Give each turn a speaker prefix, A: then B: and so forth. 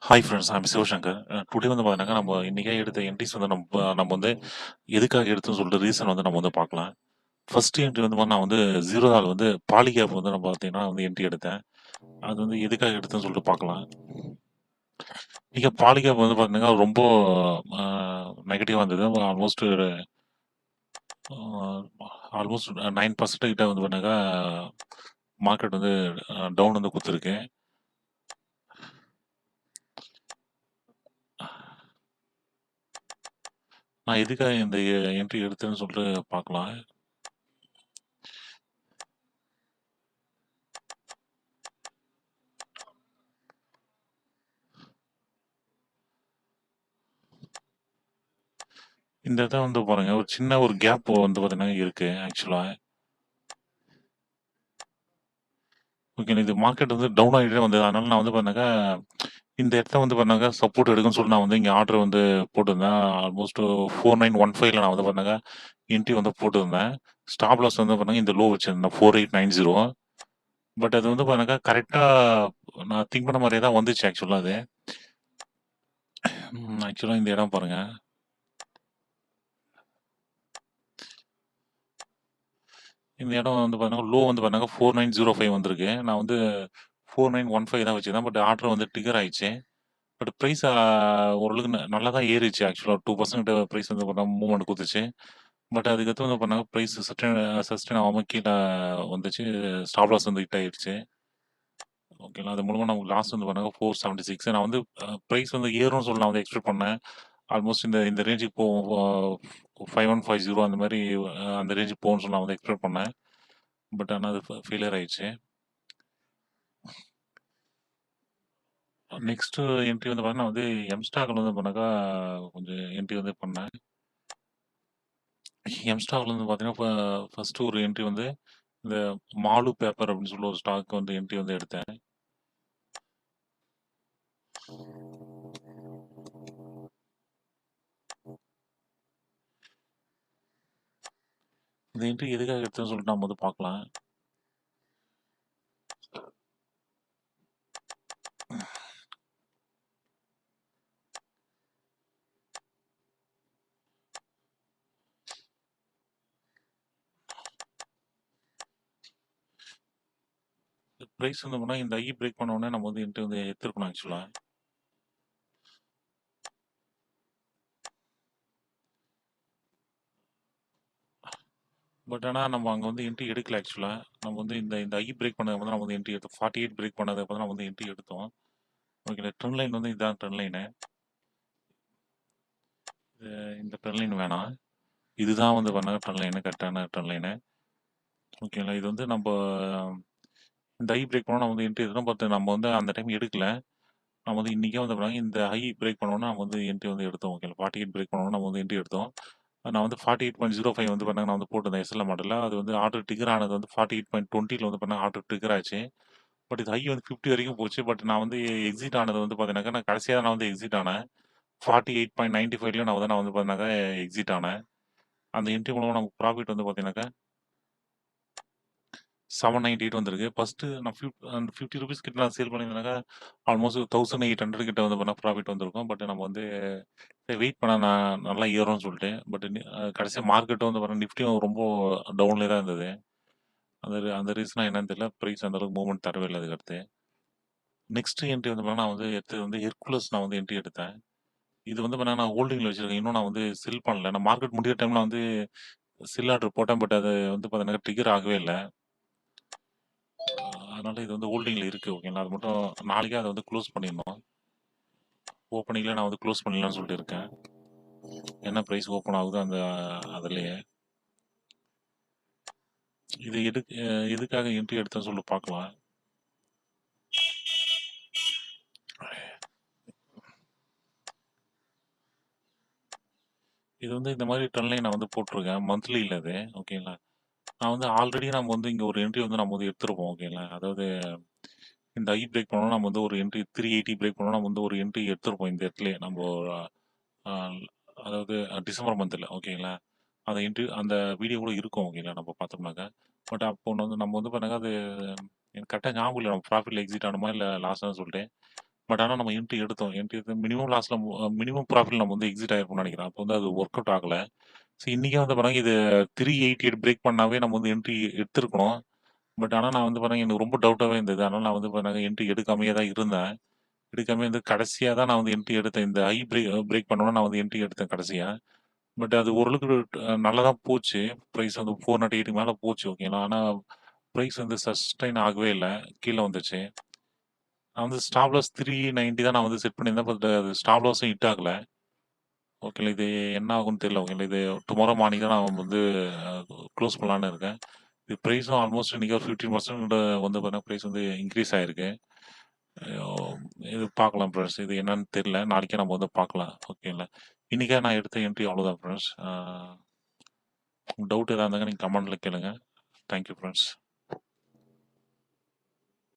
A: Hi friends, I'm Sivasankar. Today வந்து பார்த்தீங்கன்னா, நம்ம இன்னைக்கே எடுத்த என்ட்ரிஸ் வந்து நம்ம வந்து எதுக்காக எடுத்தோம்னு சொல்லிட்டு ரீசன் வந்து நம்ம வந்து பார்க்கலாம். ஃபர்ஸ்ட் என்ட்ரி வந்து நான் வந்து 0 நாள் வந்து பாலிகேப் வந்து நம்ம பார்த்தீங்கன்னா வந்து என்ட்ரி எடுத்தேன். அது வந்து எதுக்காக எடுத்தேன்னு சொல்லிட்டு பார்க்கலாம். இங்க பாலிகேப் வந்து பார்த்தீங்கன்னா ரொம்ப நெகட்டிவா இருந்தது. அ ஆல்மோஸ்ட் 9% கிட்ட வந்து பண்ணாக்கா மார்க்கெட் வந்து டவுன் வந்து குடுத்துருக்கு. நான் எதுக்காக இந்த என்ட்ரி எடுத்தேன்னு சொல்லிட்டு பார்க்கலாம். இந்த இத வந்து பாருங்க, ஒரு சின்ன ஒரு கேப் வந்து பார்த்தீங்கன்னா இருக்கு ஆக்சுவலா. ஓகே. இது மார்க்கெட் வந்து டவுன் ஆகிட்டே வந்தது. அதனால நான் வந்து பார்த்தீங்கன்னாக்கா, இந்த இடத்த வந்து பார்த்தீங்கன்னாக்கா சப்போர்ட் எடுக்குன்னு சொல்லி நான் வந்து இங்க ஆர்டர் வந்து போட்டிருந்தேன். ஆல்மோஸ்ட் 4915ல நான் வந்து பார்த்தீங்கன்னாக்கா, என்ட்ரி வந்து போட்டிருந்தேன். ஸ்டாப் லாஸ் வந்து பார்த்தீங்கன்னா, இந்த லோ வச்சிருந்தேன் 4890. பட் அது வந்து பார்த்தீங்கன்னாக்கா, கரெக்ட்டா நான் திங்க் பண்ண மாரியே தான் வந்துச்சு ஆக்சுவலா அது. ஆக்சுவலா இந்த இடம் பாருங்க. இந்த இடம் வந்து பார்த்தீங்கன்னா, லோ வந்து பார்த்தீங்கன்னா 4905 வந்திருக்கு. நான் வந்து 4915 தான் வச்சிருந்தேன். பட் ஆர்டர் வந்து ட்ரிகர் ஆயிடுச்சு. பட் பிரைஸ் ஓரளவுக்கு நல்லா தான் ஏறிச்சு ஆக்சுவலா. 2% கிட்ட பிரைஸ் வந்து பார்த்தா மூவ்மெண்ட் குடுத்துச்சு. பட் அதுக்கடுத்து வந்து பார்த்தீங்கன்னா, பிரைஸ் சஸ்டெயின் ஆகாம கீழ வந்துச்சு. ஸ்டாப் லாஸ் வந்து ஹிட் ஆயிருச்சு. ஓகேங்களா. அது மூலமா நமக்கு லாஸ் வந்து பார்த்தீங்கன்னா 476. நான் வந்து பிரைஸ் வந்து ஏறும்னு சொல்லி நான் வந்து எக்ஸ்பெக்ட் பண்ணேன். ஆல்மோஸ்ட் இந்த இந்த ரேஞ்சுக்கு போகும். 5150 அந்த மாரி அந்த ரேஞ்சுக்கு போகும்னு சொல்லி நான் வந்து எக்ஸ்பெக்ட் பண்ணேன். பட் ஆனா அது ஃபெயிலியர் ஆயிடுச்சு. நெக்ஸ்ட் என்ட்ரி வந்து பார்த்தீங்கன்னா, வந்து எம்ஸ்டாக்ல வந்து பண்ணாக்கா கொஞ்சம் என்ட்ரி வந்து பண்ணேன். எம்ஸ்டாக்ல வந்து பார்த்தீங்கன்னா, ஃபர்ஸ்ட் ஒரு என்ட்ரி வந்து இந்த மாலு பேப்பர் அப்படின்னு சொல்லி ஒரு ஸ்டாக் வந்து என்ட்ரி வந்து எடுத்தேன். இந்த என்ட்ரி எதுக்காக எடுத்தேன்னு சொல்லிட்டு நம்ம வந்து பார்க்கலாம். பிரைஸ் வந்து பண்ணா இந்த ஐ பிரேக் பண்ண உடனே நம்ம வந்து என்ட்ரி வந்து எடுத்துருக்கணும் ஆக்சுவலா. பட் ஆனா நம்ம அங்க வந்து என்ட்ரி எடுக்கல ஆக்சுவலா. நம்ம வந்து இந்த இந்த ஐ பிரேக் பண்ணதுக்கு அப்புறம் தான் நம்ம வந்து என்ட்ரி எடுத்தோம். 48 பிரேக் பண்ணதுக்கு அப்புறம் தான் நம்ம வந்து என்ட்ரி எடுத்தோம். ஓகே. ட்ரெண்ட் லைன் வந்து இதான் ட்ரெண்ட் லைனு. இந்த ட்ரெண்ட் லைன் வேணாம். இதுதான் வந்து பண்ண ட்ரெண்ட் லைனு, கரெக்டான ட்ரெண்ட் லைனு. ஓகேங்களா. இது வந்து நம்ப இந்த ஐ பிரேக் பண்ணோம்னா நம்ம வந்து என்ட்ரி எடுத்தோம். பட் நம்ம வந்து அந்த டைம் எடுக்கல. நம்ம வந்து இன்னைக்கே வந்து பாருங்க இந்த ஹை பிரேக் பண்ணோம்னா நம்ம வந்து என்ட்ரி வந்து எடுத்தோம். ஓகேங்களா. 48 பிரேக் பண்ணோம்னா நம்ம வந்து என்ட்ரி எடுத்தோம். நான் வந்து 48.05 வந்து பண்ணாங்க நான் வந்து போட்டிருந்தேன் எஸ்எல்எம் மாடல்ல. அது வந்து ஆர்டர் ட்ரிகர் ஆனது வந்து 48.20ல வந்து பண்ண ஆர்டர் ட்ரிகர் ஆச்சு. பட் இது ஹை வந்து 50 வரைக்கும் போச்சு. பட் நான் வந்து எக்ஸிட் ஆனது வந்து பார்த்தீங்கன்னாக்கா, நான் கடைசியா தான் நான் வந்து எக்ஸிட் ஆனேன். 48.95ல நான் வந்து பார்த்தீங்கன்னாக்கா எக்ஸிட் ஆனேன். அந்த என்ட்ரி மூலமா நமக்கு ப்ராஃபிட் வந்து பார்த்தீங்கன்னாக்கா 798 வந்திருக்கு. ஃபர்ஸ்ட்டு நான் அந்த ₹50 கிட்ட நான் சேல் பண்ணியிருந்தேனாக்கா, ஆல்மோஸ்ட் 1800 கிட்ட வந்து பண்ணா ப்ராஃபிட் வந்திருக்கும். பட் நம்ம வந்து சரி வெயிட் பண்ணா நான் நல்லா ஏறும்னு சொல்லிட்டு. பட் கடைசியா மார்க்கெட்டும் வந்து பாத்தா நிஃப்டியும் ரொம்ப டவுன்லயே தான் இருந்தது. அந்த ரீசனா என்னன்னு தெரியல. பிரைஸ் அந்த அளவுக்கு மூவ்மெண்ட் தரவே இல்ல அதுக்கடுத்து. நெக்ஸ்ட் என்ட்ரி வந்து பாத்தீங்கன்னா, நான் வந்து எடுத்தது வந்து ஹெர்குலஸ் நான் வந்து என்ட்ரி எடுத்தேன். இது வந்து பாத்தீங்கன்னா, நான் ஹோல்டிங்ல வச்சிருக்கேன். இன்னும் நான் வந்து செல் பண்ணல. நான் மார்க்கெட் முடியிற டைம்ல வந்து செல் ஆர்டர் போட்டேன். பட் அது வந்து பாத்தீங்கன்னா, ட்ரிகர் ஆகவே இல்ல. அதனால இது வந்து ஹோல்டிங்ல இருக்கு. ஓகேங்களா. அது மட்டும் நாளைக்கே அத வந்து க்ளோஸ் பண்ணிடணும். ஓப்பனிங்ல நான் வந்து க்ளோஸ் பண்ணிடலாம்னு சொல்லிட்டு இருக்கேன். என்ன பிரைஸ் ஓப்பன் ஆகுதோ அந்த அதுலயே. இது எதுக்காக என்ட்ரி எடுத்தேன்னு சொல்லி பார்க்கலாம். இது வந்து இந்த மாதிரி ட்ரெண்ட் லைன் நான் வந்து போட்டிருக்கேன். மந்த்லில இது. ஓகேங்களா. நான் வந்து ஆல்ரெடி நம்ம வந்து இங்க ஒரு என்ட்ரி வந்து நம்ம வந்து எடுத்திருப்போம். ஓகேங்களா. அதாவது இந்த ஐ பிரேக் பண்ணோம்னா நம்ம வந்து ஒரு என்ட்ரி 380 பிரேக் பண்ணோம்னா நம்ம வந்து ஒரு என்ட்ரி எடுத்திருப்போம் இந்த இடத்துலயே. நம்ம அ அதாவது டிசம்பர் மந்த்ல. ஓகேங்களா. அந்த என்ட்ரி அந்த வீடியோ கூட இருக்கும். ஓகேங்களா. நம்ம பார்த்தோம்னாக்க. பட் அப்போ வந்து நம்ம வந்து பாருங்க அது எனக்கு கரெக்ட்டா ஞாபகம் இல்ல. நம்ம ப்ராஃபிட்ல எக்ஸிட் ஆனோமா இல்ல லாஸான்னு சொல்லிட்டு. பட் ஆனா நம்ம என்ட்ரி எடுத்தோம். என்ட்ரி எடுத்து மினிமம் ப்ராஃபிட்ல நம்ம வந்து எக்ஸிட் ஆயிருப்போம்னு நெனைக்கிறேன். அப்போ வந்து அது ஒர்க் அவுட் ஆகல. ஸோ இன்னைக்கே வந்து பாருங்க இது 388 பிரேக் பண்ணாவே நம்ம வந்து என்ட்ரி எடுத்திருக்கணும். பட் ஆனா நான் வந்து பாருங்க எனக்கு ரொம்ப டவுட்டாவே இருந்தது. அதனால நான் வந்து பாருங்க என்ட்ரி எடுக்காமயே தான் இருந்தேன். எடுக்காமயே வந்து கடைசியா தான் நான் வந்து என்ட்ரி எடுத்தேன். இந்த ஹை பிரேக் பண்ணோனே நான் வந்து என்ட்ரி எடுத்தேன் கடைசியா. பட் அது ஓரளவுக்கு நல்லா தான் போச்சு. பிரைஸ் வந்து 408க்கு மேல போச்சு ஓகேங்களா. ஆனா பிரைஸ் வந்து சஸ்டெயின் ஆகவே இல்ல. கீழ வந்துச்சு. நான் வந்து ஸ்டாப் லாஸ் 390 தான் நான் வந்து செட் பண்ணியிருந்தேன். பட் அது ஸ்டாப் லாஸும் ஹிட் ஆகல. ஓகேங்களா. இது என்ன ஆகும்னு தெரியல. ஓகேங்களா. இது டுமாரோ மார்னிங் தான் நான் வந்து குளோஸ் பண்ணலான்னு இருக்கேன். இது பிரைஸும் ஆல்மோஸ்ட் இன்னைக்கு ஒரு 15% வந்து பார்த்தீங்கன்னா பிரைஸ் வந்து இன்க்ரீஸ் ஆயிருக்கு. ஐயோ! இது பார்க்கலாம் ஃப்ரெண்ட்ஸ். இது என்னன்னு தெரியல. நாளைக்கே நம்ம வந்து பார்க்கலாம். ஓகேங்களா. இன்னைக்கே நான் எடுத்த என்ட்ரி அவ்வளோதான் ஃப்ரெண்ட்ஸ். டவுட் எதா இருந்தாங்க நீங்க கமெண்ட்ல கேளுங்க. Thank you friends.